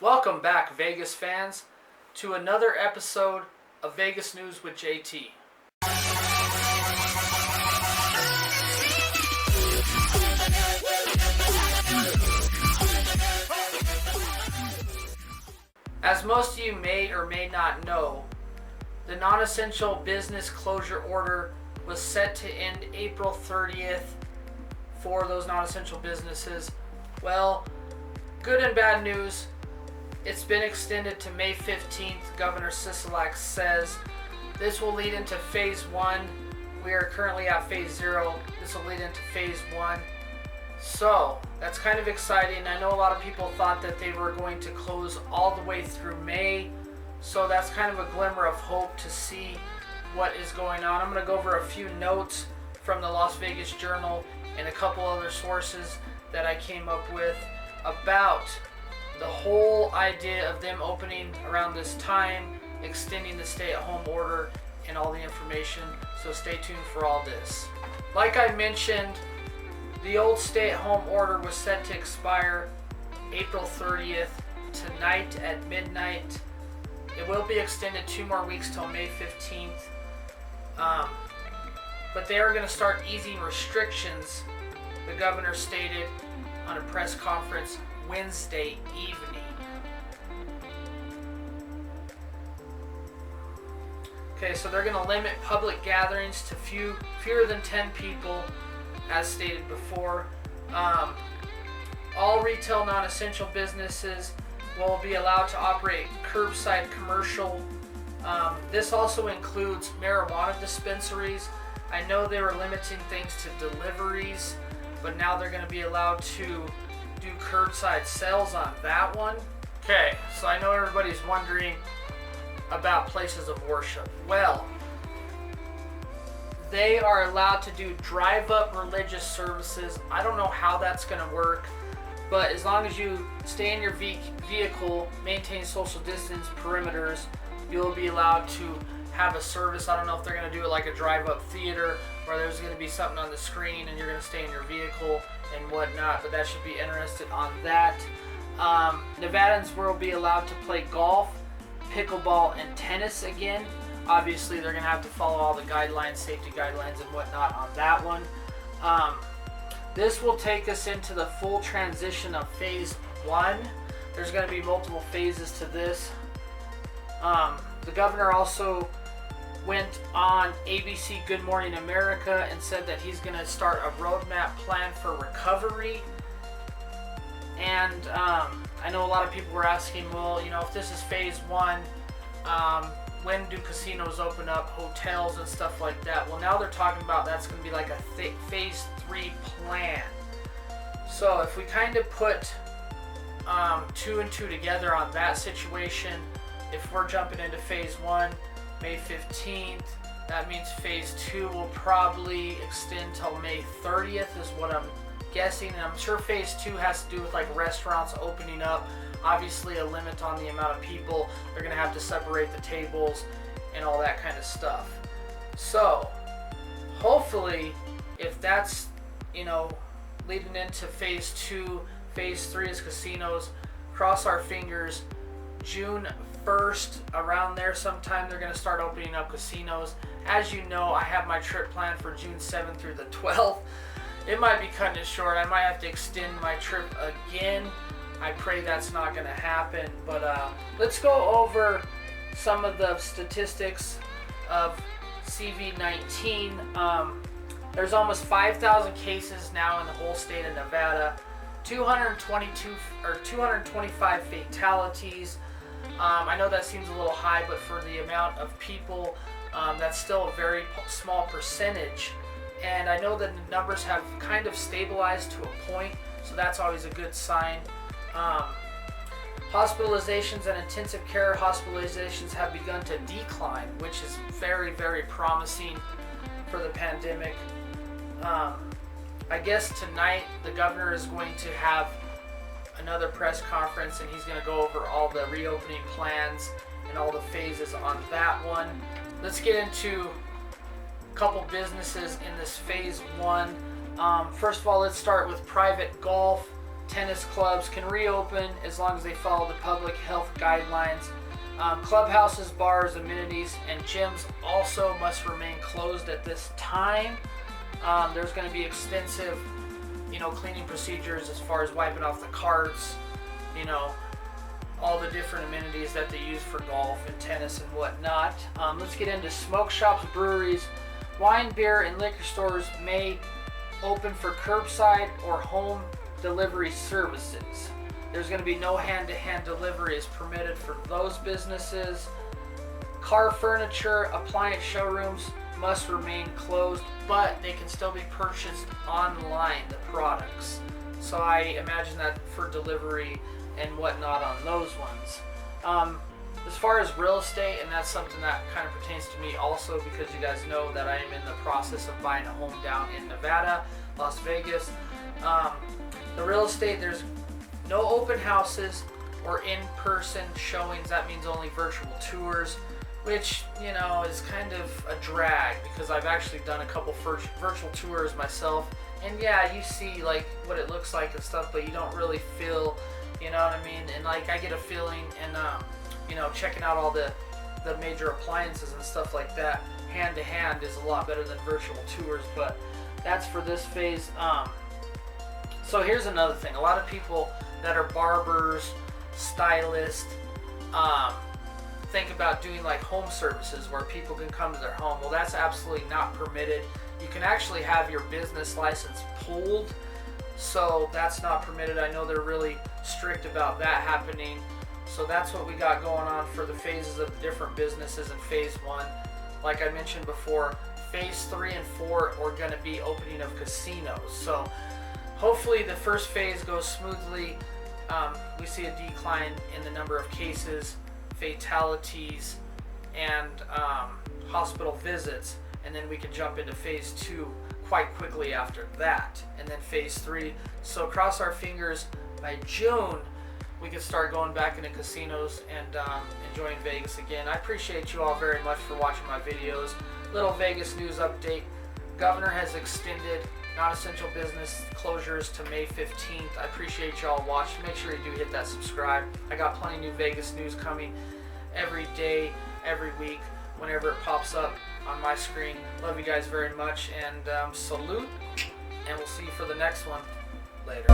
Welcome back, Vegas fans, to another episode of Vegas News with JT. As most of you may or may not know, the non-essential business closure order was set to end April 30th for those non-essential businesses. Well, good and bad news. It's been extended to May 15th, Governor Sisolak says. This will lead into Phase 1. We are currently at Phase 0. This will lead into Phase 1. So, that's kind of exciting. I know a lot of people thought that they were going to close all the way through May. So that's kind of a glimmer of hope to see what is going on. I'm going to go over a few notes from the Las Vegas Journal and a couple other sources that I came up with about the whole idea of them opening around this time, extending the stay-at-home order, and all the information. So stay tuned for all this. Like I mentioned, the old stay-at-home order was set to expire April 30th, tonight at midnight. It will be extended 2 more weeks till May 15th. But they are going to start easing restrictions, the governor stated on a press conference Wednesday evening. Okay, so they're going to limit public gatherings to fewer than 10 people, as stated before. All retail non-essential businesses will be allowed to operate curbside commercial. This also includes marijuana dispensaries. I know they were limiting things to deliveries, but now they're going to be allowed to do curbside sales on that one. Okay, so I know everybody's wondering about places of worship. Well, they are allowed to do drive-up religious services. I don't know how that's going to work, but as long as you stay in your vehicle, maintain social distance perimeters, you'll be allowed to have a service. I don't know if they're going to do it like a drive-up theater where there's going to be something on the screen and you're going to stay in your vehicle and whatnot, but that should be interested on that. Nevadans will be allowed to play golf, pickleball, and tennis again. Obviously, they're going to have to follow all the guidelines, safety guidelines and whatnot on that one. This will take us into the full transition of Phase 1. There's going to be multiple phases to this. The governor also went on ABC Good Morning America and said that he's going to start a roadmap plan for recovery. And I know a lot of people were asking, well, if this is Phase 1, when do casinos open up, hotels and stuff like that? Well, now they're talking about that's going to be like a Phase 3 plan. So if we kind of put 2 and 2 together on that situation, if we're jumping into Phase 1, May 15th, that means Phase 2 will probably extend till May 30th is what I'm guessing. And I'm sure Phase 2 has to do with like restaurants opening up. Obviously a limit on the amount of people. They're going to have to separate the tables and all that kind of stuff. So hopefully if that's, leading into Phase 2, Phase 3 is casinos, cross our fingers, June 1st, around there sometime, they're going to start opening up casinos. As you know, I have my trip planned for June 7th through the 12th. It might be cutting it short. I might have to extend my trip again. I pray that's not going to happen. But let's go over some of the statistics of CV-19. There's almost 5,000 cases now in the whole state of Nevada. 225 fatalities. I know that seems a little high, but for the amount of people, that's still a very small percentage. And I know that the numbers have kind of stabilized to a point, so that's always a good sign. Hospitalizations and intensive care hospitalizations have begun to decline, which is very, very promising for the pandemic. I guess tonight the governor is going to have another press conference and he's going to go over all the reopening plans and all the phases on that one. Let's get into a couple businesses in this Phase 1. First of all, let's start with private golf. tennis clubs can reopen as long as they follow the public health guidelines. Clubhouses, bars, amenities, and gyms also must remain closed at this time. There's going to be extensive, cleaning procedures as far as wiping off the carts, all the different amenities that they use for golf and tennis and whatnot. Let's get into smoke shops, breweries, wine, beer, and liquor stores may open for curbside or home delivery services. There's going to be no hand-to-hand delivery is permitted for those businesses. Car, furniture, appliance showrooms must remain closed, but they can still be purchased online, the products. So I imagine that for delivery and whatnot on those ones. As far as real estate, and that's something that kind of pertains to me also, because you guys know that I am in the process of buying a home down in Nevada, Las Vegas. The real estate, there's no open houses or in-person showings. That means only virtual tours, which, is kind of a drag, because I've actually done a couple virtual tours myself. And yeah, you see like what it looks like and stuff, but you don't really feel, you know what I mean? And like I get a feeling, and checking out all the major appliances and stuff like that hand to hand is a lot better than virtual tours. But that's for this phase. So here's another thing. A lot of people that are barbers, stylists, think about doing like home services where people can come to their home. Well, that's absolutely not permitted. You can actually have your business license pulled, so that's not permitted. I know they're really strict about that happening. So that's what we got going on for the phases of the different businesses in phase 1. Like I mentioned before, phase 3 and 4 are going to be opening of casinos. So hopefully the first phase goes smoothly. We see a decline in the number of cases, fatalities, and hospital visits, and then we can jump into phase 2 quite quickly after that, and then phase 3. So cross our fingers, by June we can start going back into casinos and enjoying Vegas again. I appreciate you all very much for watching my videos. Little Vegas news update. Governor has extended non-essential business closures to May 15th. I appreciate y'all watching. Make sure you do hit that subscribe. I got plenty of new Vegas news coming every day, every week, whenever it pops up on my screen. Love you guys very much, and salute, and we'll see you for the next one. Later.